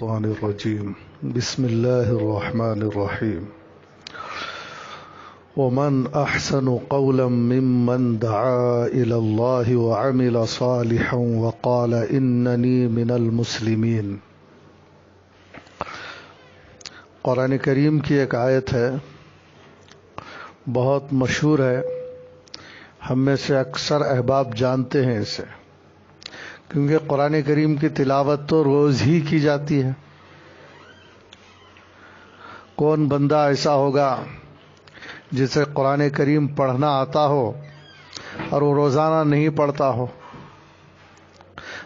الشيطان الرجيم بسم الله الرحمن الرحيم ومن أحسن قولا ممن دعا إلى الله وعمل صالحا وقال إنني من المسلمين۔ قرآن کریم کی ایک آیت ہے، بہت مشہور ہے، ہم میں سے اکثر احباب جانتے ہیں اسے، کیونکہ قرآن کریم کی تلاوت تو روز ہی کی جاتی ہے۔ کون بندہ ایسا ہوگا جسے قرآن کریم پڑھنا آتا ہو اور وہ روزانہ نہیں پڑھتا ہو؟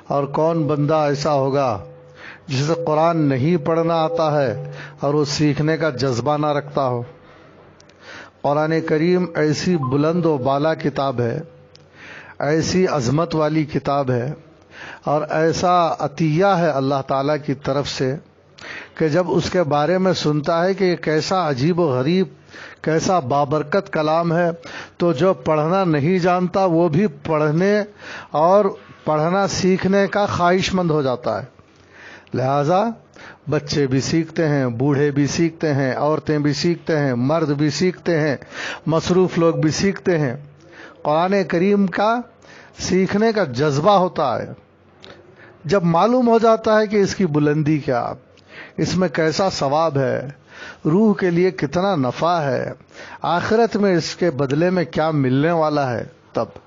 اور کون بندہ ایسا ہوگا جسے قرآن نہیں پڑھنا آتا ہے اور وہ سیکھنے کا جذبہ نہ رکھتا ہو؟ قرآن کریم ایسی بلند و بالا کتاب ہے، ایسی عظمت والی کتاب ہے، اور ایسا عطیہ ہے اللہ تعالیٰ کی طرف سے کہ جب اس کے بارے میں سنتا ہے کہ یہ کیسا عجیب و غریب، کیسا بابرکت کلام ہے، تو جو پڑھنا نہیں جانتا وہ بھی پڑھنے اور پڑھنا سیکھنے کا خواہش مند ہو جاتا ہے۔ لہذا بچے بھی سیکھتے ہیں، بوڑھے بھی سیکھتے ہیں، عورتیں بھی سیکھتے ہیں، مرد بھی سیکھتے ہیں، مصروف لوگ بھی سیکھتے ہیں۔ قرآن کریم کا سیکھنے کا جذبہ ہوتا ہے جب معلوم ہو جاتا ہے کہ اس کی بلندی کیا، اس میں کیسا ثواب ہے، روح کے لیے کتنا نفع ہے، آخرت میں اس کے بدلے میں کیا ملنے والا ہے، تب۔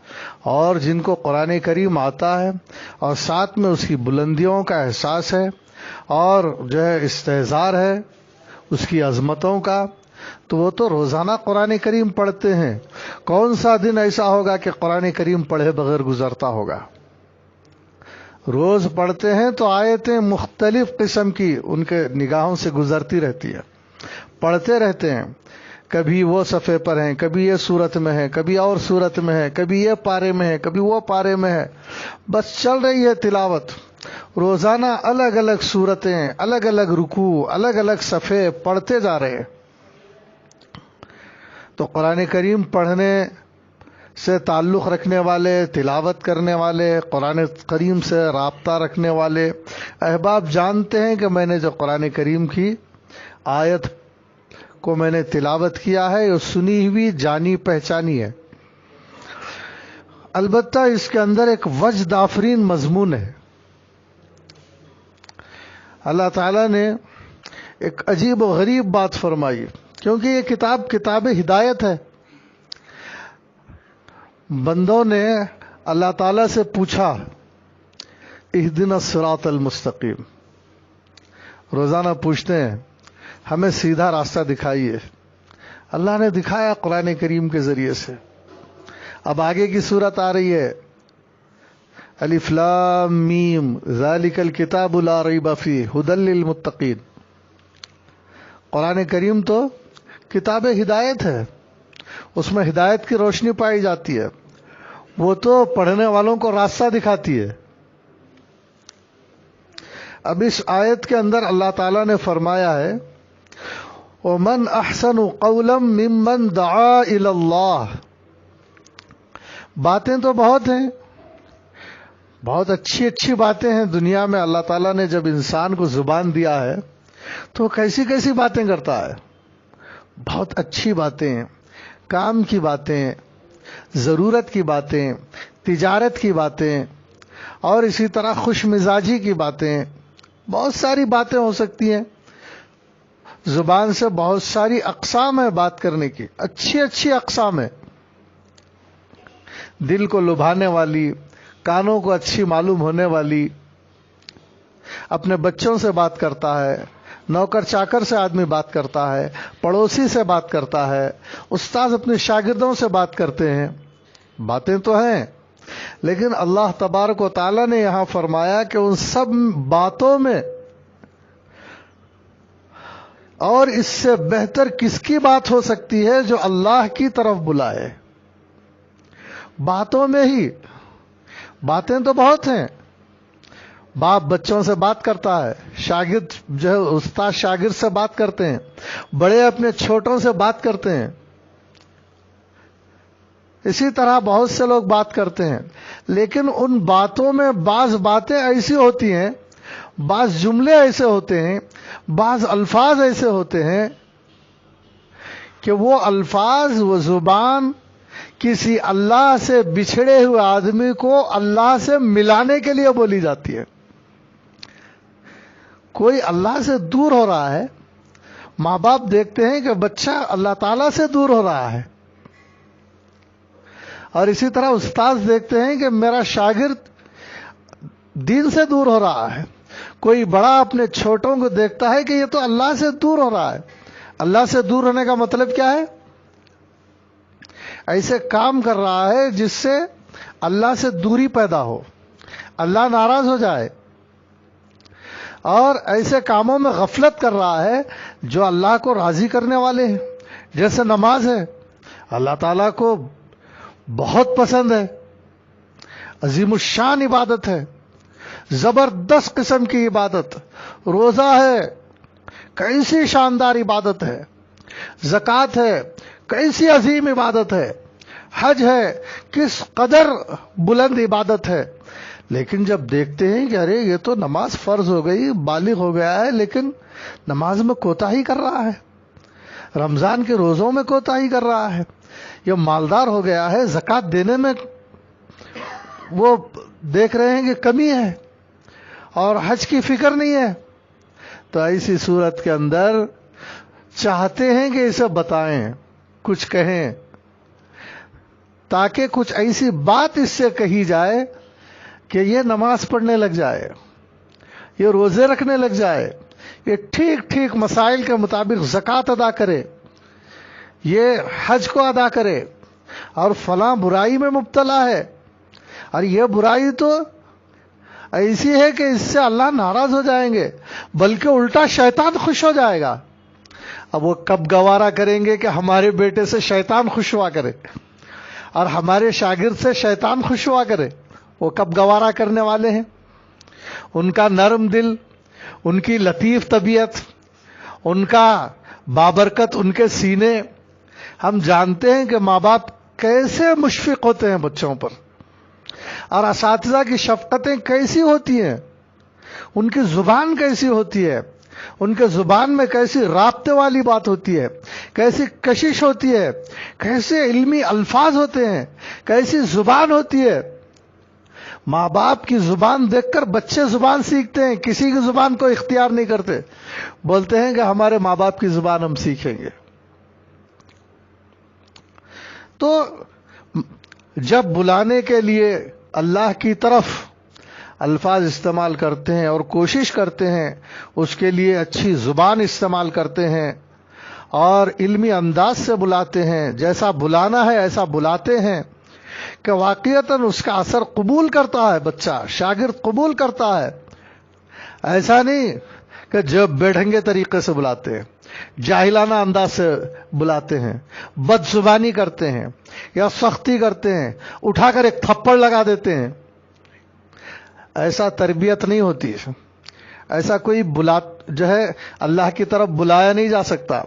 اور جن کو قرآن کریم آتا ہے اور ساتھ میں اس کی بلندیوں کا احساس ہے اور جو ہے استحضار ہے اس کی عظمتوں کا، تو وہ تو روزانہ قرآن کریم پڑھتے ہیں۔ کون سا دن ایسا ہوگا کہ قرآن کریم پڑھے بغیر گزرتا ہوگا؟ روز پڑھتے ہیں تو آیتیں مختلف قسم کی ان کے نگاہوں سے گزرتی رہتی ہے، پڑھتے رہتے ہیں، کبھی وہ صفحے پر ہیں، کبھی یہ صورت میں ہے، کبھی اور صورت میں ہے، کبھی یہ پارے میں ہے، کبھی وہ پارے میں ہے، بس چل رہی ہے تلاوت۔ روزانہ الگ الگ صورتیں، الگ الگ رکوع، الگ الگ صفحے پڑھتے جا رہے ہیں۔ تو قرآن کریم پڑھنے سے تعلق رکھنے والے، تلاوت کرنے والے، قرآن کریم سے رابطہ رکھنے والے احباب جانتے ہیں کہ میں نے جو قرآن کریم کی آیت کو میں نے تلاوت کیا ہے، یہ سنی ہوئی جانی پہچانی ہے۔ البتہ اس کے اندر ایک وجد آفرین مضمون ہے۔ اللہ تعالیٰ نے ایک عجیب و غریب بات فرمائی، کیونکہ یہ کتاب ہدایت ہے۔ بندوں نے اللہ تعالیٰ سے پوچھا اہدنا الصراط المستقیم، روزانہ پوچھتے ہیں ہمیں سیدھا راستہ دکھائیے۔ اللہ نے دکھایا قرآن کریم کے ذریعے سے۔ اب آگے کی صورت آ رہی ہے، الف لام میم ذالک الکتاب لا ریب فیہ ھدی للمتقین۔ قرآن کریم تو کتاب ہدایت ہے، اس میں ہدایت کی روشنی پائی جاتی ہے، وہ تو پڑھنے والوں کو راستہ دکھاتی ہے۔ اب اس آیت کے اندر اللہ تعالیٰ نے فرمایا ہے وَمَنْ أَحْسَنُ قَوْلًا مِّمَّنْ دَعَا إِلَى اللَّهِ۔ باتیں تو بہت ہیں، بہت اچھی اچھی باتیں ہیں دنیا میں۔ اللہ تعالیٰ نے جب انسان کو زبان دیا ہے تو کیسی کیسی باتیں کرتا ہے، بہت اچھی باتیں، کام کی باتیں، ضرورت کی باتیں، تجارت کی باتیں، اور اسی طرح خوش مزاجی کی باتیں، بہت ساری باتیں ہو سکتی ہیں۔ زبان سے بہت ساری اقسام ہے بات کرنے کی، اچھی اچھی اقسام ہے، دل کو لبھانے والی، کانوں کو اچھی معلوم ہونے والی۔ اپنے بچوں سے بات کرتا ہے، نوکر چاکر سے آدمی بات کرتا ہے، پڑوسی سے بات کرتا ہے، استاد اپنے شاگردوں سے بات کرتے ہیں۔ باتیں تو ہیں، لیکن اللہ تبارک و تعالیٰ نے یہاں فرمایا کہ ان سب باتوں میں اور اس سے بہتر کس کی بات ہو سکتی ہے جو اللہ کی طرف بلائے۔ باتوں میں ہی باتیں تو بہت ہیں، باپ بچوں سے بات کرتا ہے، شاگرد جو ہے استاد شاگرد سے بات کرتے ہیں، بڑے اپنے چھوٹوں سے بات کرتے ہیں، اسی طرح بہت سے لوگ بات کرتے ہیں۔ لیکن ان باتوں میں بعض باتیں ایسی ہوتی ہیں بعض جملے ایسے ہوتے ہیں، بعض الفاظ ایسے ہوتے ہیں کہ وہ الفاظ، وہ زبان کسی اللہ سے بچھڑے ہوئے آدمی کو اللہ سے ملانے کے لیے بولی جاتی ہے۔ کوئی اللہ سے دور ہو رہا ہے، ماں باپ دیکھتے ہیں کہ بچہ اللہ تعالیٰ سے دور ہو رہا ہے، اور اسی طرح استاد دیکھتے ہیں کہ میرا شاگرد دین سے دور ہو رہا ہے۔ کوئی بڑا اپنے چھوٹوں کو دیکھتا ہے کہ یہ تو اللہ سے دور ہو رہا ہے۔ اللہ سے دور ہونے کا مطلب کیا ہے؟ ایسے کام کر رہا ہے جس سے اللہ سے دوری پیدا ہو، اللہ ناراض ہو جائے، اور ایسے کاموں میں غفلت کر رہا ہے جو اللہ کو راضی کرنے والے ہیں، جیسے نماز ہے، اللہ تعالیٰ کو بہت پسند ہے، عظیم الشان عبادت ہے، زبردست قسم کی عبادت۔ روزہ ہے، کیسی شاندار عبادت ہے، زکوٰۃ ہے، کیسی عظیم عبادت ہے، حج ہے، کس قدر بلند عبادت ہے۔ لیکن جب دیکھتے ہیں کہ ارے یہ تو نماز فرض ہو گئی، بالغ ہو گیا ہے، لیکن نماز میں کوتاہی کر رہا ہے، رمضان کے روزوں میں کوتاہی کر رہا ہے، یہ مالدار ہو گیا ہے، زکوٰۃ دینے میں وہ دیکھ رہے ہیں کہ کمی ہے، اور حج کی فکر نہیں ہے، تو ایسی صورت کے اندر چاہتے ہیں کہ اسے بتائیں، کچھ کہیں، تاکہ کچھ ایسی بات اس سے کہی جائے کہ یہ نماز پڑھنے لگ جائے، یہ روزے رکھنے لگ جائے، یہ ٹھیک ٹھیک مسائل کے مطابق زکوٰۃ ادا کرے، یہ حج کو ادا کرے، اور فلاں برائی میں مبتلا ہے، اور یہ برائی تو ایسی ہے کہ اس سے اللہ ناراض ہو جائیں گے، بلکہ الٹا شیطان خوش ہو جائے گا۔ اب وہ کب گوارا کریں گے کہ ہمارے بیٹے سے شیطان خوش ہوا کرے اور ہمارے شاگرد سے شیطان خوش ہوا کرے؟ وہ کب گوارا کرنے والے ہیں؟ ان کا نرم دل، ان کی لطیف طبیعت، ان کا بابرکت ان کے سینے، ہم جانتے ہیں کہ ماں باپ کیسے مشفق ہوتے ہیں بچوں پر، اور اساتذہ کی شفقتیں کیسی ہوتی ہیں، ان کی زبان کیسی ہوتی ہے، ان کے زبان میں کیسی رابطے والی بات ہوتی ہے، کیسی کشش ہوتی ہے، کیسے علمی الفاظ ہوتے ہیں، کیسی زبان ہوتی ہے۔ ماں باپ کی زبان دیکھ کر بچے زبان سیکھتے ہیں، کسی کی زبان کو اختیار نہیں کرتے، بولتے ہیں کہ ہمارے ماں باپ کی زبان ہم سیکھیں گے۔ تو جب بلانے کے لیے اللہ کی طرف الفاظ استعمال کرتے ہیں اور کوشش کرتے ہیں اس کے لیے اچھی زبان استعمال کرتے ہیں اور علمی انداز سے بلاتے ہیں، جیسا بلانا ہے ایسا بلاتے ہیں کہ واقعتاً اس کا اثر قبول کرتا ہے، بچہ شاگرد قبول کرتا ہے۔ ایسا نہیں کہ جب بیڈھنگے طریقے سے بلاتے ہیں، جاہلانہ انداز سے بلاتے ہیں، بد زبانی کرتے ہیں یا سختی کرتے ہیں، اٹھا کر ایک تھپڑ لگا دیتے ہیں۔ ایسا تربیت نہیں ہوتی، ایسا کوئی جو ہے اللہ کی طرف بلایا نہیں جا سکتا،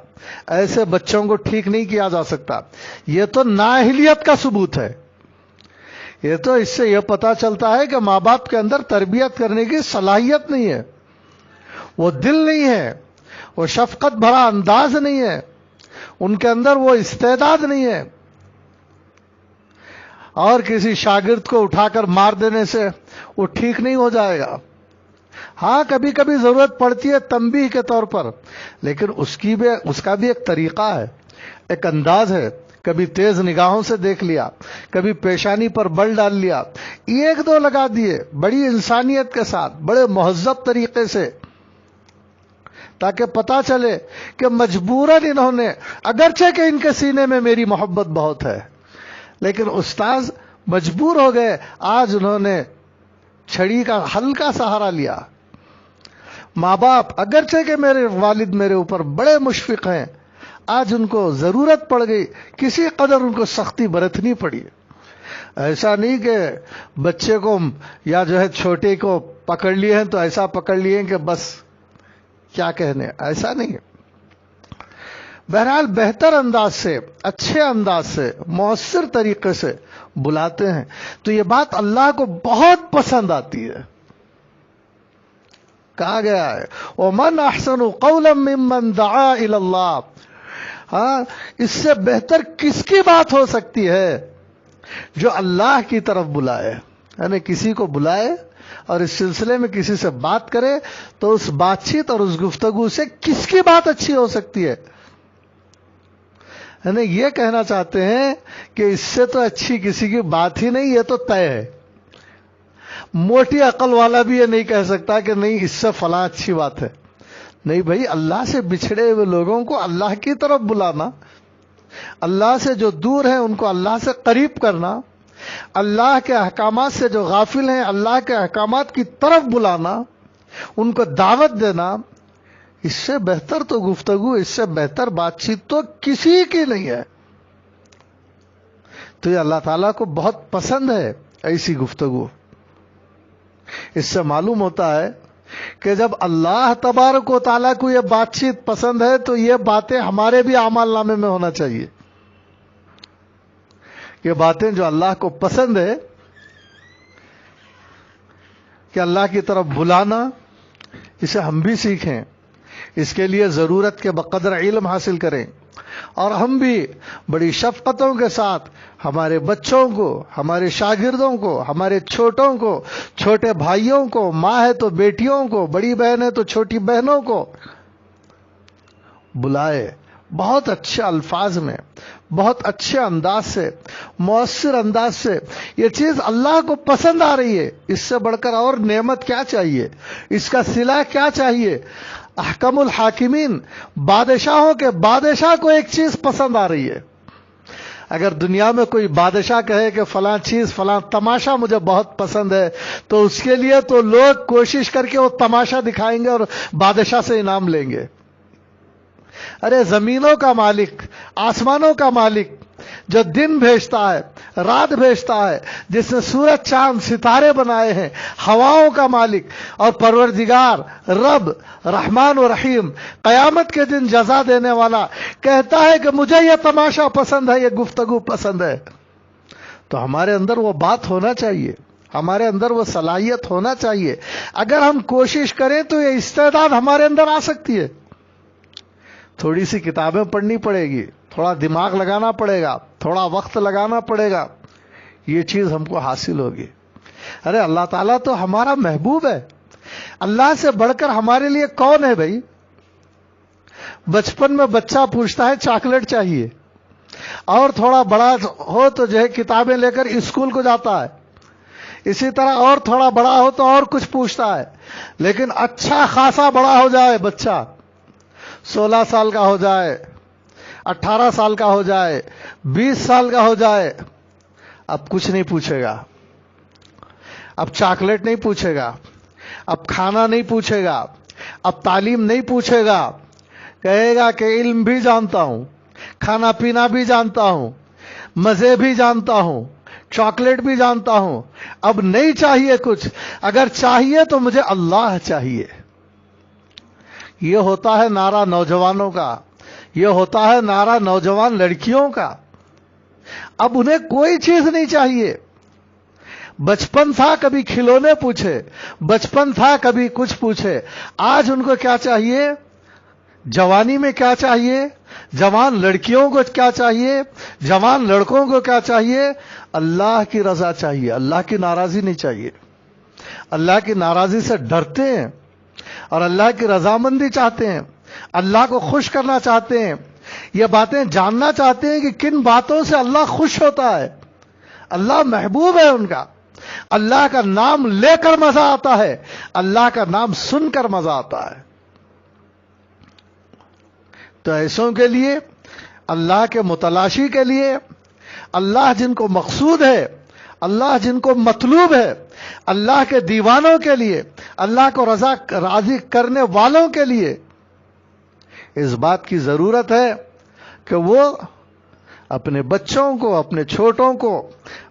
ایسے بچوں کو ٹھیک نہیں کیا جا سکتا۔ یہ تو نااہلیت کا ثبوت ہے، یہ تو اس سے یہ پتا چلتا ہے کہ ماں باپ کے اندر تربیت کرنے کی صلاحیت نہیں ہے، وہ دل نہیں ہے، وہ شفقت بھرا انداز نہیں ہے، ان کے اندر وہ استعداد نہیں ہے۔ اور کسی شاگرد کو اٹھا کر مار دینے سے وہ ٹھیک نہیں ہو جائے گا۔ ہاں کبھی کبھی ضرورت پڑتی ہے تنبیہ کے طور پر، لیکن اس کا بھی ایک طریقہ ہے، ایک انداز ہے۔ کبھی تیز نگاہوں سے دیکھ لیا، کبھی پیشانی پر بل ڈال لیا، ایک دو لگا دیے بڑی انسانیت کے ساتھ، بڑے مہذب طریقے سے، تاکہ پتا چلے کہ مجبوراً انہوں نے، اگرچہ کہ ان کے سینے میں میری محبت بہت ہے، لیکن استاذ مجبور ہو گئے، آج انہوں نے چھڑی کا ہلکا سہارا لیا۔ ماں باپ اگرچہ کہ میرے والد میرے اوپر بڑے مشفق ہیں، آج ان کو ضرورت پڑ گئی، کسی قدر ان کو سختی برتنی پڑی۔ ایسا نہیں کہ بچے کو یا جو ہے چھوٹے کو پکڑ لیے ہیں تو ایسا پکڑ لیے کہ بس کیا کہنے، ایسا نہیں ہے۔ بہرحال بہتر انداز سے، اچھے انداز سے، مؤثر طریقے سے بلاتے ہیں تو یہ بات اللہ کو بہت پسند آتی ہے۔ کہا گیا ہے وَمَنْ أَحْسَنُ قَوْلًا مِّمَّنْ دَعَا إِلَى اللَّهِ. ہاں، اس سے بہتر کس کی بات ہو سکتی ہے جو اللہ کی طرف بلائے، یعنی کسی کو بلائے اور اس سلسلے میں کسی سے بات کرے، تو اس بات چیت اور اس گفتگو سے کس کی بات اچھی ہو سکتی ہے. یعنی یہ کہنا چاہتے ہیں کہ اس سے تو اچھی کسی کی بات ہی نہیں، یہ تو طے ہے. موٹی عقل والا بھی یہ نہیں کہہ سکتا کہ نہیں اس سے فلاں اچھی بات ہے. نہیں بھائی، اللہ سے بچھڑے ہوئے لوگوں کو اللہ کی طرف بلانا، اللہ سے جو دور ہیں ان کو اللہ سے قریب کرنا، اللہ کے احکامات سے جو غافل ہیں اللہ کے احکامات کی طرف بلانا، ان کو دعوت دینا، اس سے بہتر تو گفتگو، اس سے بہتر بات چیت تو کسی کی نہیں ہے. تو یہ اللہ تعالیٰ کو بہت پسند ہے ایسی گفتگو. اس سے معلوم ہوتا ہے کہ جب اللہ تبارک و تعالیٰ کو یہ بات چیت پسند ہے تو یہ باتیں ہمارے بھی اعمال نامے میں ہونا چاہیے. یہ باتیں جو اللہ کو پسند ہے کہ اللہ کی طرف بلانا، اسے ہم بھی سیکھیں. اس کے لیے ضرورت کے بقدر علم حاصل کریں، اور ہم بھی بڑی شفقتوں کے ساتھ ہمارے بچوں کو، ہمارے شاگردوں کو، ہمارے چھوٹوں کو، چھوٹے بھائیوں کو، ماں ہے تو بیٹیوں کو، بڑی بہن ہے تو چھوٹی بہنوں کو بلائے، بہت اچھے الفاظ میں، بہت اچھے انداز سے، مؤثر انداز سے. یہ چیز اللہ کو پسند آ رہی ہے، اس سے بڑھ کر اور نعمت کیا چاہیے، اس کا صلہ کیا چاہیے. احکم الحاکمین، بادشاہوں کے بادشاہ کو ایک چیز پسند آ رہی ہے. اگر دنیا میں کوئی بادشاہ کہے کہ فلاں چیز، فلاں تماشا مجھے بہت پسند ہے، تو اس کے لیے تو لوگ کوشش کر کے وہ تماشا دکھائیں گے اور بادشاہ سے انعام لیں گے. ارے زمینوں کا مالک، آسمانوں کا مالک، جو دن بھیجتا ہے، رات بھیجتا ہے، جس نے سورج چاند ستارے بنائے ہیں، ہواؤں کا مالک اور پروردگار رب رحمان و رحیم، قیامت کے دن جزا دینے والا، کہتا ہے کہ مجھے یہ تماشا پسند ہے، یہ گفتگو پسند ہے. تو ہمارے اندر وہ بات ہونا چاہیے، ہمارے اندر وہ صلاحیت ہونا چاہیے. اگر ہم کوشش کریں تو یہ استعداد ہمارے اندر آ سکتی ہے. تھوڑی سی کتابیں پڑھنی پڑے گی، تھوڑا دماغ لگانا پڑے گا، تھوڑا وقت لگانا پڑے گا، یہ چیز ہم کو حاصل ہوگی. ارے اللہ تعالیٰ تو ہمارا محبوب ہے. اللہ سے بڑھ کر ہمارے لیے کون ہے بھائی؟ بچپن میں بچہ پوچھتا ہے چاکلیٹ چاہیے، اور تھوڑا بڑا ہو تو جو ہے کتابیں لے کر اسکول کو جاتا ہے. اسی طرح اور تھوڑا بڑا ہو تو اور کچھ پوچھتا ہے. لیکن اچھا خاصا بڑا ہو جائے بچہ، 16 سال کا ہو جائے، 18 سال کا ہو جائے، 20 سال کا ہو جائے، اب کچھ نہیں پوچھے گا. اب چاکلیٹ نہیں پوچھے گا، اب کھانا نہیں پوچھے گا، اب تعلیم نہیں پوچھے گا. کہے گا کہ علم بھی جانتا ہوں، کھانا پینا بھی جانتا ہوں، مزے بھی جانتا ہوں، چاکلیٹ بھی جانتا ہوں. اب نہیں چاہیے کچھ، اگر چاہیے تو مجھے اللہ چاہیے. یہ ہوتا ہے نعرہ نوجوانوں کا، یہ ہوتا ہے نعرہ نوجوان لڑکیوں کا. اب انہیں کوئی چیز نہیں چاہیے. بچپن تھا کبھی کھلونے پوچھے، بچپن تھا کبھی کچھ پوچھے. آج ان کو کیا چاہیے؟ جوانی میں کیا چاہیے؟ جوان لڑکیوں کو کیا چاہیے؟ جوان لڑکوں کو کیا چاہیے؟ اللہ کی رضا چاہیے، اللہ کی ناراضی نہیں چاہیے. اللہ کی ناراضی سے ڈرتے ہیں اور اللہ کی رضامندی چاہتے ہیں، اللہ کو خوش کرنا چاہتے ہیں. یہ باتیں جاننا چاہتے ہیں کہ کن باتوں سے اللہ خوش ہوتا ہے. اللہ محبوب ہے ان کا. اللہ کا نام لے کر مزہ آتا ہے، اللہ کا نام سن کر مزہ آتا ہے. تو ایسوں کے لیے، اللہ کے متلاشی کے لیے، اللہ جن کو مقصود ہے، اللہ جن کو مطلوب ہے، اللہ کے دیوانوں کے لیے، اللہ کو راضی کرنے والوں کے لیے اس بات کی ضرورت ہے کہ وہ اپنے بچوں کو، اپنے چھوٹوں کو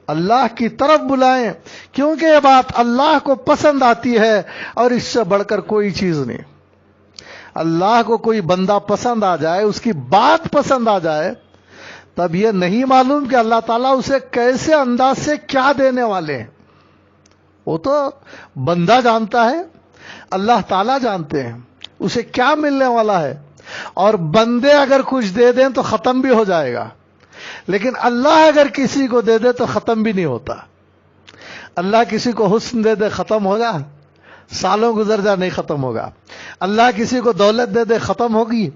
اللہ کی طرف بلائیں، کیونکہ یہ بات اللہ کو پسند آتی ہے اور اس سے بڑھ کر کوئی چیز نہیں. اللہ کو کوئی بندہ پسند آ جائے، اس کی بات پسند آ جائے، تب یہ نہیں معلوم کہ اللہ تعالیٰ اسے کیسے انداز سے کیا دینے والے ہیں. وہ تو بندہ جانتا ہے، اللہ تعالیٰ جانتے ہیں اسے کیا ملنے والا ہے، اور بندے اگر کچھ دے دیں تو ختم بھی ہو جائے گا، لیکن اللہ اگر کسی کو دے دے تو ختم بھی نہیں ہوتا۔ اللہ کسی کو حسن دے دے ختم ہوگا، سالوں گزر جا نہیں ختم ہوگا۔ اللہ کسی کو دولت دے دے ختم ہوگی،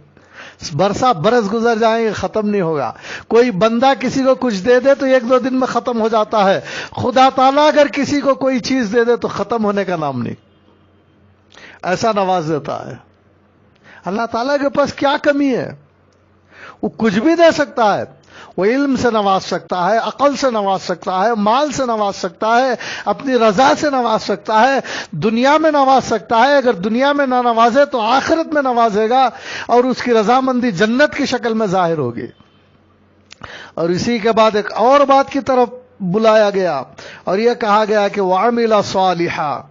برسا برس گزر جائیں گے ختم نہیں ہوگا۔ کوئی بندہ کسی کو کچھ دے دے تو ایک دو دن میں ختم ہو جاتا ہے، خدا تعالیٰ اگر کسی کو کوئی چیز دے دے تو ختم ہونے کا نام نہیں، ایسا نواز دیتا ہے۔ اللہ تعالیٰ کے پاس کیا کمی ہے؟ وہ کچھ بھی دے سکتا ہے، وہ علم سے نواز سکتا ہے، عقل سے نواز سکتا ہے، مال سے نواز سکتا ہے، اپنی رضا سے نواز سکتا ہے، دنیا میں نواز سکتا ہے۔ اگر دنیا میں نہ نوازے تو آخرت میں نوازے گا، اور اس کی رضامندی جنت کی شکل میں ظاہر ہوگی۔ اور اسی کے بعد ایک اور بات کی طرف بلایا گیا، اور یہ کہا گیا کہ وَعَمِلَ صَالِحًا،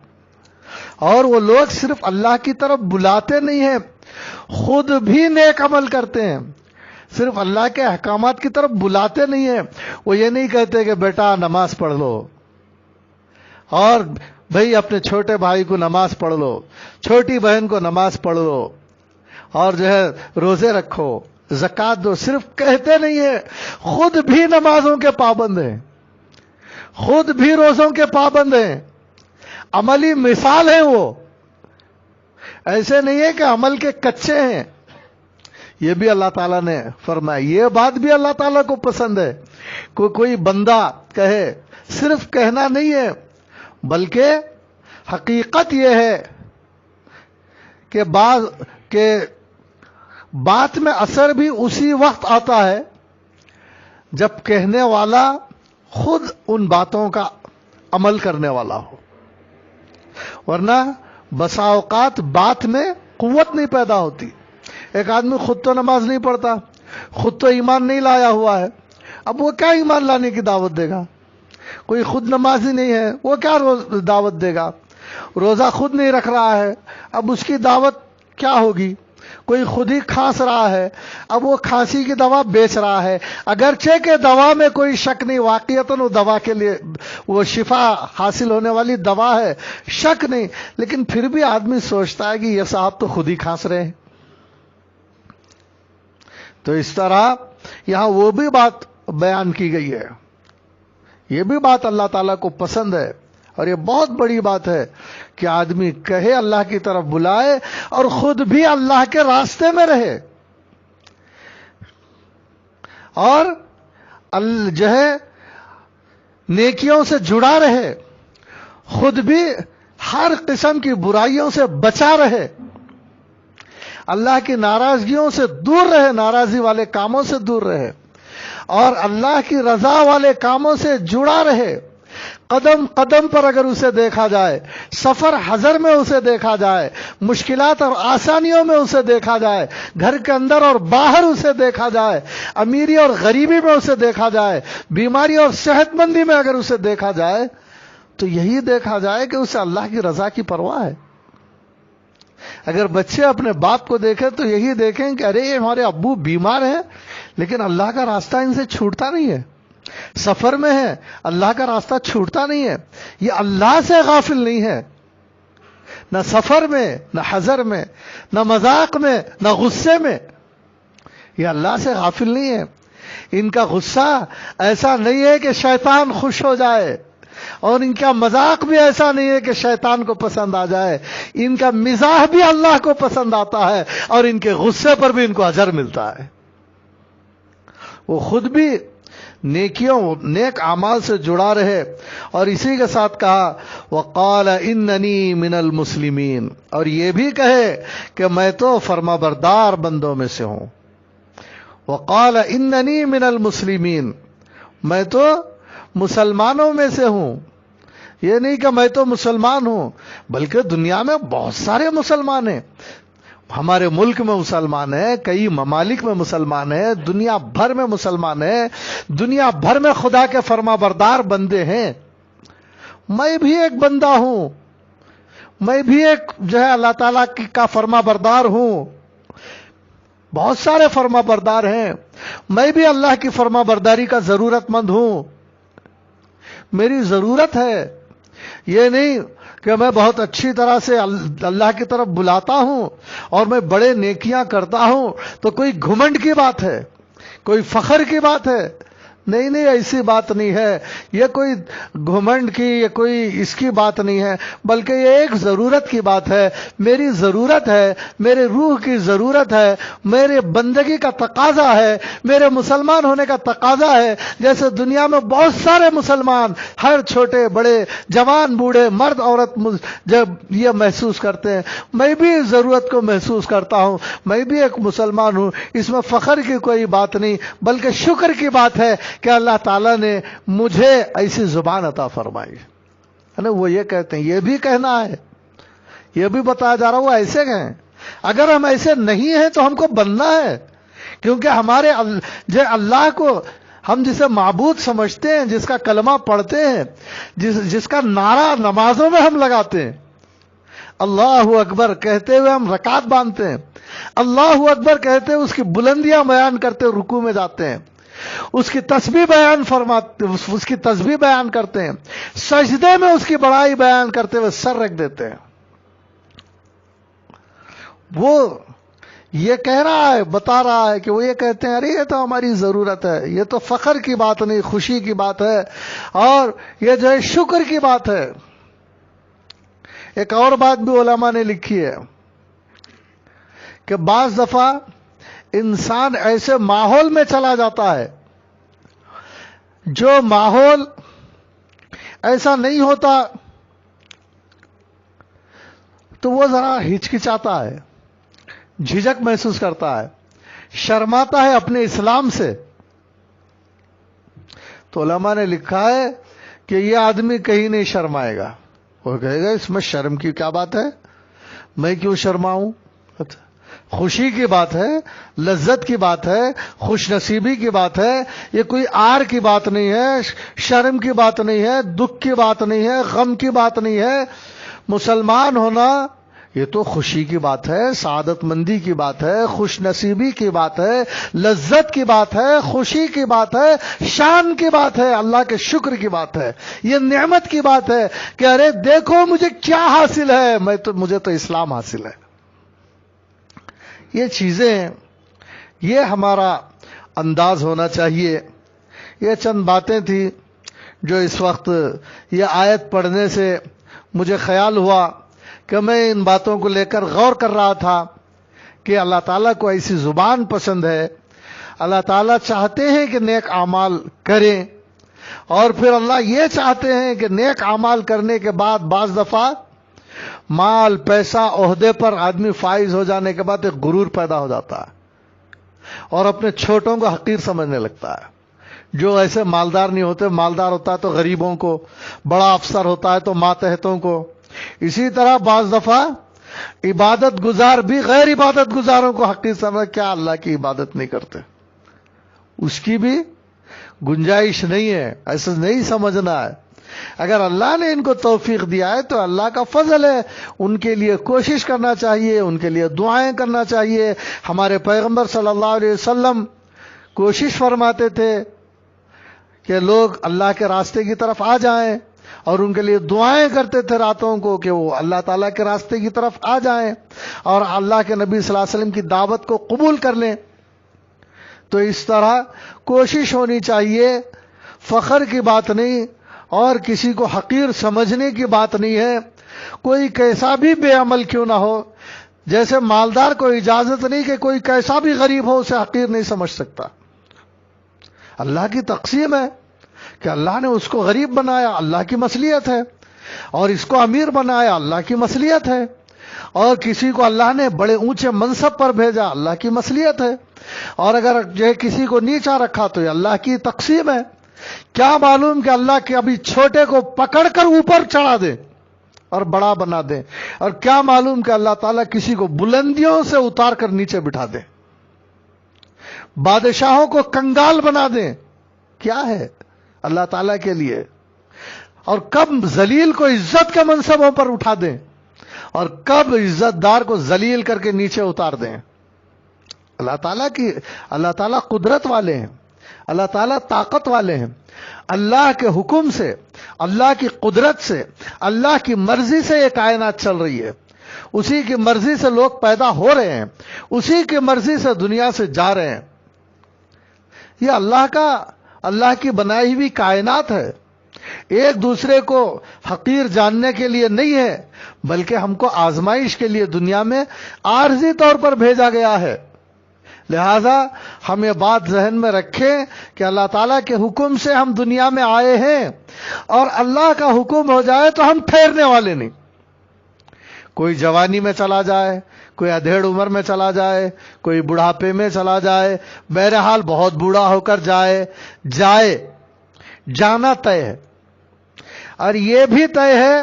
اور وہ لوگ صرف اللہ کی طرف بلاتے نہیں ہیں، خود بھی نیک عمل کرتے ہیں۔ صرف اللہ کے احکامات کی طرف بلاتے نہیں ہیں، وہ یہ نہیں کہتے کہ بیٹا نماز پڑھ لو، اور بھئی اپنے چھوٹے بھائی کو نماز پڑھ لو، چھوٹی بہن کو نماز پڑھ لو، اور جو ہے روزے رکھو، زکوٰۃ دو، صرف کہتے نہیں ہیں، خود بھی نمازوں کے پابند ہیں، خود بھی روزوں کے پابند ہیں، عملی مثال ہیں وہ۔ ایسے نہیں ہے کہ عمل کے کچے ہیں، یہ بھی اللہ تعالیٰ نے فرمایا۔ یہ بات بھی اللہ تعالیٰ کو پسند ہے، کوئی بندہ کہے، صرف کہنا نہیں ہے، بلکہ حقیقت یہ ہے کہ بات میں اثر بھی اسی وقت آتا ہے جب کہنے والا خود ان باتوں کا عمل کرنے والا ہو، ورنہ بسا اوقات بات میں قوت نہیں پیدا ہوتی۔ ایک آدمی خود تو نماز نہیں پڑھتا، خود تو ایمان نہیں لایا ہوا ہے، اب وہ کیا ایمان لانے کی دعوت دے گا؟ کوئی خود نمازی نہیں ہے، وہ کیا دعوت دے گا؟ روزہ خود نہیں رکھ رہا ہے، اب اس کی دعوت کیا ہوگی؟ کوئی خود ہی کھانس رہا ہے، اب وہ کھانسی کی دوا بیچ رہا ہے، اگرچہ کہ دوا میں کوئی شک نہیں، واقعتاً وہ دوا کے لیے وہ شفا حاصل ہونے والی دوا ہے، شک نہیں، لیکن پھر بھی آدمی سوچتا ہے کہ یہ صاحب تو خود ہی کھانس رہے ہیں۔ تو اس طرح یہاں وہ بھی بات بیان کی گئی ہے، یہ بھی بات اللہ تعالیٰ کو پسند ہے، اور یہ بہت بڑی بات ہے کہ آدمی کہے، اللہ کی طرف بلائے، اور خود بھی اللہ کے راستے میں رہے، اور جو ہے نیکیوں سے جڑا رہے، خود بھی ہر قسم کی برائیوں سے بچا رہے، اللہ کی ناراضگیوں سے دور رہے، ناراضی والے کاموں سے دور رہے، اور اللہ کی رضا والے کاموں سے جڑا رہے۔ قدم قدم پر اگر اسے دیکھا جائے، سفر حضر میں اسے دیکھا جائے، مشکلات اور آسانیوں میں اسے دیکھا جائے، گھر کے اندر اور باہر اسے دیکھا جائے، امیری اور غریبی میں اسے دیکھا جائے، بیماری اور صحت مندی میں اگر اسے دیکھا جائے، تو یہی دیکھا جائے کہ اسے اللہ کی رضا کی پرواہ ہے۔ اگر بچے اپنے باپ کو دیکھیں تو یہی دیکھیں کہ ارے ہمارے ابو بیمار ہیں، لیکن اللہ کا راستہ ان سے چھوٹتا نہیں ہے، سفر میں ہے، اللہ کا راستہ چھوٹتا نہیں ہے، یہ اللہ سے غافل نہیں ہے، نہ سفر میں، نہ حضر میں، نہ مذاق میں، نہ غصے میں، یہ اللہ سے غافل نہیں ہے۔ ان کا غصہ ایسا نہیں ہے کہ شیطان خوش ہو جائے، اور ان کا مذاق بھی ایسا نہیں ہے کہ شیطان کو پسند آ جائے، ان کا مزاح بھی اللہ کو پسند آتا ہے، اور ان کے غصے پر بھی ان کو اجر ملتا ہے۔ وہ خود بھی نیکیوں، نیک اعمال سے جڑا رہے، اور اسی کے ساتھ کہا وقال اننی من المسلمین، اور یہ بھی کہے کہ میں تو فرما بردار بندوں میں سے ہوں۔ وقال اننی من المسلمین، میں تو مسلمانوں میں سے ہوں، یہ نہیں کہ میں تو مسلمان ہوں، بلکہ دنیا میں بہت سارے مسلمان ہیں، ہمارے ملک میں مسلمان ہیں، کئی ممالک میں مسلمان ہیں، دنیا بھر میں مسلمان ہیں، دنیا بھر میں خدا کے فرما بردار بندے ہیں، میں بھی ایک بندہ ہوں، میں بھی ایک جو ہے اللہ تعالیٰ کا فرما بردار ہوں، بہت سارے فرما بردار ہیں، میں بھی اللہ کی فرما برداری کا ضرورت مند ہوں، میری ضرورت ہے، یہ نہیں کہ میں بہت اچھی طرح سے اللہ کی طرف بلاتا ہوں اور میں بڑے نیکیاں کرتا ہوں تو کوئی گھمنڈ کی بات ہے، کوئی فخر کی بات ہے؟ نہیں نہیں، ایسی بات نہیں ہے، یہ کوئی گھمنڈ کی، یہ کوئی اس کی بات نہیں ہے، بلکہ یہ ایک ضرورت کی بات ہے۔ میری ضرورت ہے، میرے روح کی ضرورت ہے، میرے بندگی کا تقاضا ہے، میرے مسلمان ہونے کا تقاضا ہے۔ جیسے دنیا میں بہت سارے مسلمان، ہر چھوٹے بڑے، جوان بوڑھے، مرد عورت جب یہ محسوس کرتے ہیں، میں بھی اس ضرورت کو محسوس کرتا ہوں، میں بھی ایک مسلمان ہوں۔ اس میں فخر کی کوئی بات نہیں، بلکہ شکر کی بات ہے کہ اللہ تعالیٰ نے مجھے ایسی زبان عطا فرمائی ہے نا۔ وہ یہ کہتے ہیں، یہ بھی کہنا ہے، یہ بھی بتایا جا رہا وہ ایسے کہیں۔ اگر ہم ایسے نہیں ہیں تو ہم کو بننا ہے، کیونکہ ہمارے جو اللہ کو ہم جسے معبود سمجھتے ہیں، جس کا کلمہ پڑھتے ہیں، جس کا نعرہ نمازوں میں ہم لگاتے ہیں، اللہ اکبر کہتے ہوئے ہم رکعت باندھتے ہیں، اللہ اکبر کہتے ہوئے اس کی بلندیاں بیان کرتے ہوئے رکوع میں جاتے ہیں، اس کی تسبیح بیان فرماتے، اس کی تسبیح بیان کرتے ہیں، سجدے میں اس کی بڑائی بیان کرتے ہوئے سر رکھ دیتے ہیں۔ وہ یہ کہہ رہا ہے، بتا رہا ہے کہ وہ یہ کہتے ہیں، ارے یہ تو ہماری ضرورت ہے، یہ تو فخر کی بات نہیں، خوشی کی بات ہے، اور یہ جو ہے شکر کی بات ہے۔ ایک اور بات بھی علماء نے لکھی ہے کہ بعض دفعہ انسان ایسے ماحول میں چلا جاتا ہے جو ماحول ایسا نہیں ہوتا تو وہ ذرا ہچکچاتا ہے، جھجک محسوس کرتا ہے، شرماتا ہے اپنے اسلام سے۔ تو علماء نے لکھا ہے کہ یہ آدمی کہیں نہیں شرمائے گا، وہ کہے گا اس میں شرم کی کیا بات ہے، میں کیوں شرماؤں؟ خوشی کی بات ہے، لذت کی بات ہے، خوش نصیبی کی بات ہے، یہ کوئی آر کی بات نہیں ہے، شرم کی بات نہیں ہے، دکھ کی بات نہیں ہے، غم کی بات نہیں ہے۔ مسلمان ہونا یہ تو خوشی کی بات ہے، سعادت مندی کی بات ہے، خوش نصیبی کی بات ہے، لذت کی بات ہے، خوشی کی بات ہے، شان کی بات ہے، اللہ کے شکر کی بات ہے، یہ نعمت کی بات ہے کہ ارے دیکھو مجھے کیا حاصل ہے، مجھے تو اسلام حاصل ہے۔ یہ چیزیں، یہ ہمارا انداز ہونا چاہیے۔ یہ چند باتیں تھیں جو اس وقت یہ آیت پڑھنے سے مجھے خیال ہوا کہ میں ان باتوں کو لے کر غور کر رہا تھا کہ اللہ تعالیٰ کو ایسی زبان پسند ہے، اللہ تعالیٰ چاہتے ہیں کہ نیک اعمال کریں، اور پھر اللہ یہ چاہتے ہیں کہ نیک اعمال کرنے کے بعد بعض دفعہ مال، پیسہ، عہدے پر آدمی فائز ہو جانے کے بعد ایک غرور پیدا ہو جاتا ہے اور اپنے چھوٹوں کو حقیر سمجھنے لگتا ہے۔ جو ایسے مالدار نہیں ہوتے، مالدار ہوتا ہے تو غریبوں کو، بڑا افسر ہوتا ہے تو ماتحتوں کو۔ اسی طرح بعض دفعہ عبادت گزار بھی غیر عبادت گزاروں کو حقیر سمجھ، کیا اللہ کی عبادت نہیں کرتے؟ اس کی بھی گنجائش نہیں ہے، ایسا نہیں سمجھنا ہے۔ اگر اللہ نے ان کو توفیق دیا ہے تو اللہ کا فضل ہے، ان کے لیے کوشش کرنا چاہیے، ان کے لیے دعائیں کرنا چاہیے۔ ہمارے پیغمبر صلی اللہ علیہ وسلم کوشش فرماتے تھے کہ لوگ اللہ کے راستے کی طرف آ جائیں، اور ان کے لیے دعائیں کرتے تھے راتوں کو کہ وہ اللہ تعالیٰ کے راستے کی طرف آ جائیں اور اللہ کے نبی صلی اللہ علیہ وسلم کی دعوت کو قبول کر لیں۔ تو اس طرح کوشش ہونی چاہیے، فخر کی بات نہیں اور کسی کو حقیر سمجھنے کی بات نہیں ہے۔ کوئی کیسا بھی بے عمل کیوں نہ ہو، جیسے مالدار کو اجازت نہیں کہ کوئی کیسا بھی غریب ہو اسے حقیر نہیں سمجھ سکتا۔ اللہ کی تقسیم ہے کہ اللہ نے اس کو غریب بنایا، اللہ کی مصلیحت ہے، اور اس کو امیر بنایا، اللہ کی مصلیحت ہے، اور کسی کو اللہ نے بڑے اونچے منصب پر بھیجا، اللہ کی مصلیحت ہے، اور اگر جو کسی کو نیچا رکھا تو یہ اللہ کی تقسیم ہے۔ کیا معلوم کہ اللہ کے ابھی چھوٹے کو پکڑ کر اوپر چڑھا دے اور بڑا بنا دے، اور کیا معلوم کہ اللہ تعالیٰ کسی کو بلندیوں سے اتار کر نیچے بٹھا دے، بادشاہوں کو کنگال بنا دے۔ کیا ہے اللہ تعالیٰ کے لیے؟ اور کب ذلیل کو عزت کے منصبوں پر اٹھا دیں اور کب عزت دار کو ذلیل کر کے نیچے اتار دیں۔ اللہ تعالیٰ قدرت والے ہیں، اللہ تعالیٰ طاقت والے ہیں، اللہ کے حکم سے، اللہ کی قدرت سے، اللہ کی مرضی سے یہ کائنات چل رہی ہے، اسی کی مرضی سے لوگ پیدا ہو رہے ہیں، اسی کی مرضی سے دنیا سے جا رہے ہیں۔ یہ اللہ کی بنائی ہوئی کائنات ہے، ایک دوسرے کو حقیر جاننے کے لیے نہیں ہے، بلکہ ہم کو آزمائش کے لیے دنیا میں عارضی طور پر بھیجا گیا ہے۔ لہذا ہم یہ بات ذہن میں رکھیں کہ اللہ تعالیٰ کے حکم سے ہم دنیا میں آئے ہیں، اور اللہ کا حکم ہو جائے تو ہم ٹھہرنے والے نہیں۔ کوئی جوانی میں چلا جائے، کوئی ادھیڑ عمر میں چلا جائے، کوئی بڑھاپے میں چلا جائے، بہرحال بہت بوڑھا ہو کر جانا طے ہے۔ اور یہ بھی طے ہے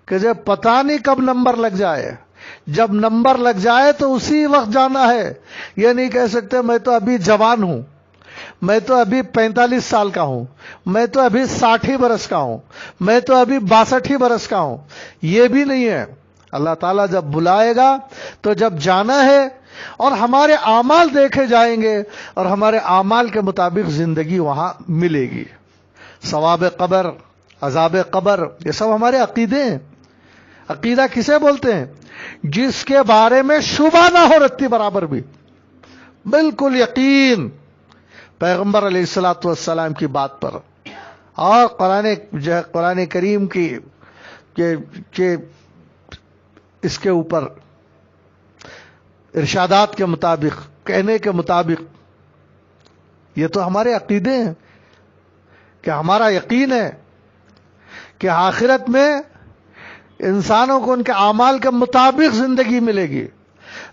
کہ جب پتہ نہیں کب نمبر لگ جائے، جب نمبر لگ جائے تو اسی وقت جانا ہے۔ یہ نہیں کہہ سکتے میں تو ابھی جوان ہوں، میں تو ابھی 45 سال کا ہوں، میں تو ابھی 60 برس کا ہوں، میں تو ابھی 62 برس کا ہوں، یہ بھی نہیں ہے۔ اللہ تعالیٰ جب بلائے گا تو جب جانا ہے، اور ہمارے اعمال دیکھے جائیں گے، اور ہمارے اعمال کے مطابق زندگی وہاں ملے گی۔ ثواب قبر، عذاب قبر، یہ سب ہمارے عقیدے ہیں۔ عقیدہ کسے بولتے ہیں؟ جس کے بارے میں شبہ نہ ہو رتی برابر بھی، بالکل یقین پیغمبر علیہ الصلوۃ والسلام کی بات پر، اور قرآن کریم کی اس کے اوپر ارشادات کے مطابق، کہنے کے مطابق۔ یہ تو ہمارے عقیدے ہیں کہ ہمارا یقین ہے کہ آخرت میں انسانوں کو ان کے اعمال کے مطابق زندگی ملے گی،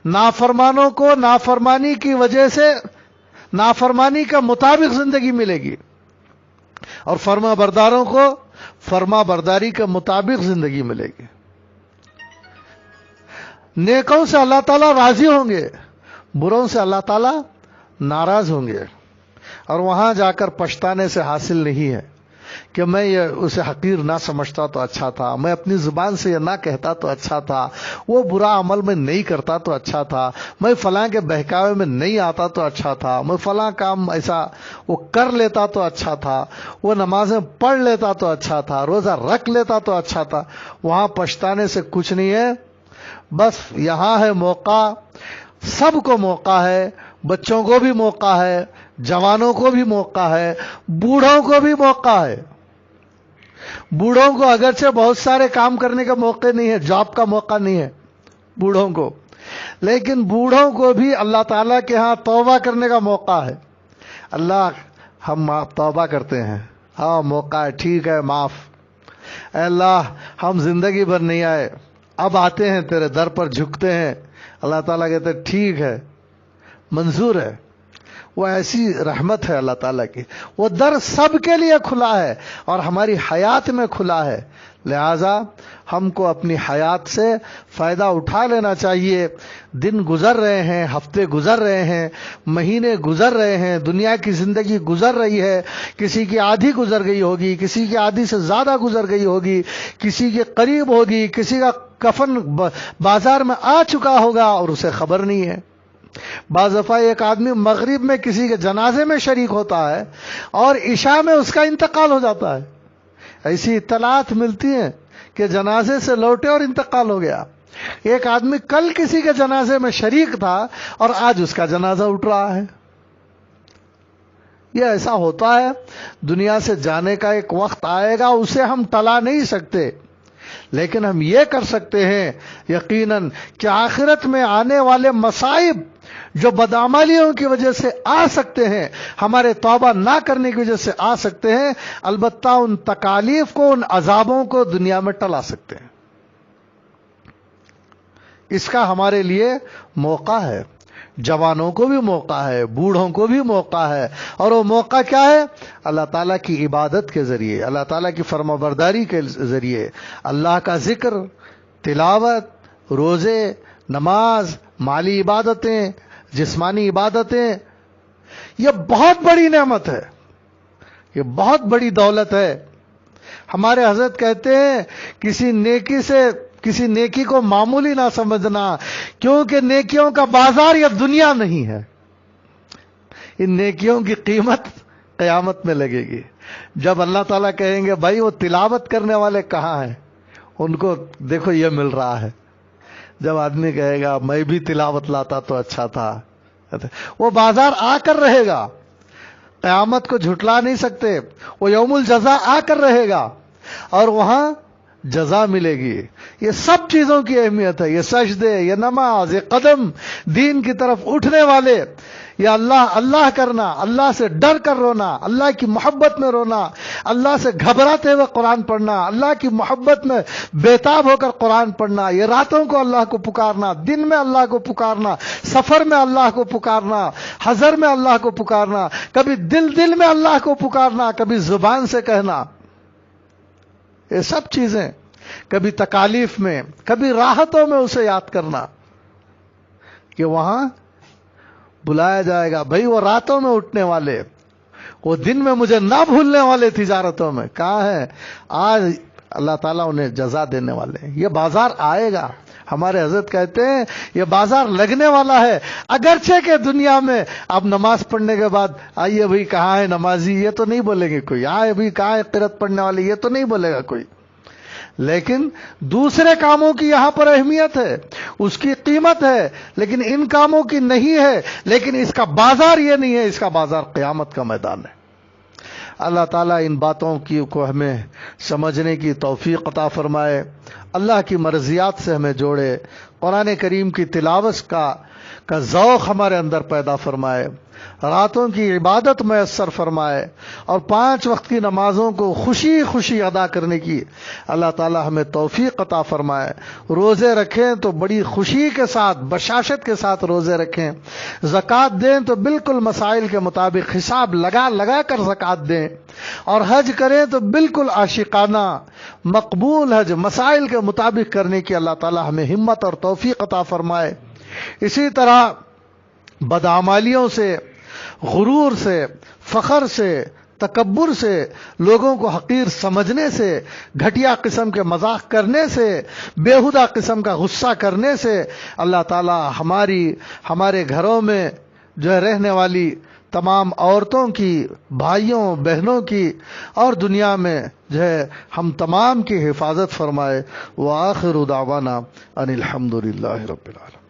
نافرمانوں کو نافرمانی کی وجہ سے نافرمانی کے مطابق زندگی ملے گی، اور فرما برداروں کو فرما برداری کے مطابق زندگی ملے گی۔ نیکوں سے اللہ تعالیٰ راضی ہوں گے، بروں سے اللہ تعالیٰ ناراض ہوں گے، اور وہاں جا کر پچھتانے سے حاصل نہیں ہے کہ میں یہ اسے حقیر نہ سمجھتا تو اچھا تھا، میں اپنی زبان سے یہ نہ کہتا تو اچھا تھا، وہ برا عمل میں نہیں کرتا تو اچھا تھا، میں فلاں کے بہکاوے میں نہیں آتا تو اچھا تھا، میں فلاں کام ایسا وہ کر لیتا تو اچھا تھا، وہ نمازیں پڑھ لیتا تو اچھا تھا، روزہ رکھ لیتا تو اچھا تھا۔ وہاں پچھتانے سے کچھ نہیں ہے۔ بس یہاں ہے موقع، سب کو موقع ہے، بچوں کو بھی موقع ہے، جوانوں کو بھی موقع ہے، بوڑھوں کو بھی موقع ہے۔ بوڑھوں کو اگرچہ بہت سارے کام کرنے کا موقع نہیں ہے، جاب کا موقع نہیں ہے بوڑھوں کو، لیکن بوڑھوں کو بھی اللہ تعالیٰ کے ہاں توبہ کرنے کا موقع ہے۔ اللہ ہم توبہ کرتے ہیں، ہاں موقع ہے، ٹھیک ہے، معاف۔ اے اللہ ہم زندگی بھر نہیں آئے، اب آتے ہیں تیرے در پر جھکتے ہیں۔ اللہ تعالیٰ کہتے ہیں ٹھیک ہے، منظور ہے۔ وہ ایسی رحمت ہے اللہ تعالیٰ کی، وہ در سب کے لیے کھلا ہے، اور ہماری حیات میں کھلا ہے۔ لہذا ہم کو اپنی حیات سے فائدہ اٹھا لینا چاہیے۔ دن گزر رہے ہیں، ہفتے گزر رہے ہیں، مہینے گزر رہے ہیں، دنیا کی زندگی گزر رہی ہے، کسی کی آدھی گزر گئی ہوگی، کسی کی آدھی سے زیادہ گزر گئی ہوگی، کسی کے قریب ہوگی، کسی کا کفن بازار میں آ چکا ہوگا اور اسے خبر نہیں ہے۔ بعض دفعہ ایک آدمی مغرب میں کسی کے جنازے میں شریک ہوتا ہے اور عشاء میں اس کا انتقال ہو جاتا ہے۔ ایسی اطلاعات ملتی ہیں کہ جنازے سے لوٹے اور انتقال ہو گیا۔ ایک آدمی کل کسی کے جنازے میں شریک تھا اور آج اس کا جنازہ اٹھ رہا ہے۔ یہ ایسا ہوتا ہے، دنیا سے جانے کا ایک وقت آئے گا، اسے ہم ٹلا نہیں سکتے، لیکن ہم یہ کر سکتے ہیں یقیناً کہ آخرت میں آنے والے مصائب جو بدعمالیوں کی وجہ سے آ سکتے ہیں، ہمارے توبہ نہ کرنے کی وجہ سے آ سکتے ہیں، البتہ ان تکالیف کو، ان عذابوں کو دنیا میں ٹلا سکتے ہیں۔ اس کا ہمارے لیے موقع ہے، جوانوں کو بھی موقع ہے، بوڑھوں کو بھی موقع ہے، اور وہ موقع کیا ہے؟ اللہ تعالیٰ کی عبادت کے ذریعے، اللہ تعالیٰ کی فرما برداری کے ذریعے، اللہ کا ذکر، تلاوت، روزے، نماز، مالی عبادتیں، جسمانی عبادتیں۔ یہ بہت بڑی نعمت ہے، یہ بہت بڑی دولت ہے۔ ہمارے حضرت کہتے ہیں کسی نیکی کو معمولی نہ سمجھنا، کیونکہ نیکیوں کا بازار یا دنیا نہیں ہے۔ ان نیکیوں کی قیمت قیامت میں لگے گی. جب اللہ تعالیٰ کہیں گے بھائی وہ تلاوت کرنے والے کہاں ہیں, ان کو دیکھو یہ مل رہا ہے. جب آدمی کہے گا میں بھی تلاوت لاتا تو اچھا تھا, وہ بازار آ کر رہے گا, قیامت کو جھٹلا نہیں سکتے. وہ یوم الجزا آ کر رہے گا اور وہاں جزا ملے گی. یہ سب چیزوں کی اہمیت ہے. یہ سجدے, یہ نماز, یہ قدم, دین کی طرف اٹھنے والے, یہ اللہ اللہ کرنا, اللہ سے ڈر کر رونا, اللہ کی محبت میں رونا, اللہ سے گھبراتے ہوئے قرآن پڑھنا, اللہ کی محبت میں بےتاب ہو کر قرآن پڑھنا, یہ راتوں کو اللہ کو پکارنا, دن میں اللہ کو پکارنا, سفر میں اللہ کو پکارنا, حضر میں اللہ کو پکارنا, کبھی دل میں اللہ کو پکارنا, کبھی زبان سے کہنا. یہ سب چیزیں, کبھی تکالیف میں, کبھی راحتوں میں اسے یاد کرنا, کہ وہاں بلایا جائے گا بھائی وہ راتوں میں اٹھنے والے, وہ دن میں مجھے نہ بھولنے والے تجارتوں میں کہاں ہیں. آج اللہ تعالیٰ انہیں جزا دینے والے ہیں. یہ بازار آئے گا. ہمارے حضرت کہتے ہیں یہ بازار لگنے والا ہے. اگرچہ کہ دنیا میں اب نماز پڑھنے کے بعد آئیے بھائی کہاں ہے نمازی, یہ تو نہیں بولے گے کوئی. آئے بھائی کہاں ہے قرات پڑھنے والے, یہ تو نہیں بولے گا کوئی. لیکن دوسرے کاموں کی یہاں پر اہمیت ہے, اس کی قیمت ہے, لیکن ان کاموں کی نہیں ہے. لیکن اس کا بازار یہ نہیں ہے, اس کا بازار قیامت کا میدان ہے. اللہ تعالیٰ ان باتوں کو ہمیں سمجھنے کی توفیق عطا فرمائے, اللہ کی مرضیات سے ہمیں جوڑے, قرآن کریم کی تلاوت کا ذوق ہمارے اندر پیدا فرمائے, راتوں کی عبادت میسر فرمائے, اور 5 وقت کی نمازوں کو خوشی خوشی ادا کرنے کی اللہ تعالیٰ ہمیں توفیق عطا فرمائے. روزے رکھیں تو بڑی خوشی کے ساتھ, بشاشت کے ساتھ روزے رکھیں. زکوٰۃ دیں تو بالکل مسائل کے مطابق حساب لگا کر زکوٰۃ دیں. اور حج کریں تو بالکل عاشقانہ مقبول حج مسائل کے مطابق کرنے کی اللہ تعالیٰ ہمیں ہمت اور توفیق عطا فرمائے. اسی طرح بدعمالیوں سے, غرور سے, فخر سے, تکبر سے, لوگوں کو حقیر سمجھنے سے, گھٹیا قسم کے مذاق کرنے سے, بیہودہ قسم کا غصہ کرنے سے اللہ تعالی ہمارے گھروں میں جو ہے رہنے والی تمام عورتوں کی, بھائیوں بہنوں کی, اور دنیا میں جو ہے ہم تمام کی حفاظت فرمائے. وآخر دعوانا ان الحمد للہ رب العالمین.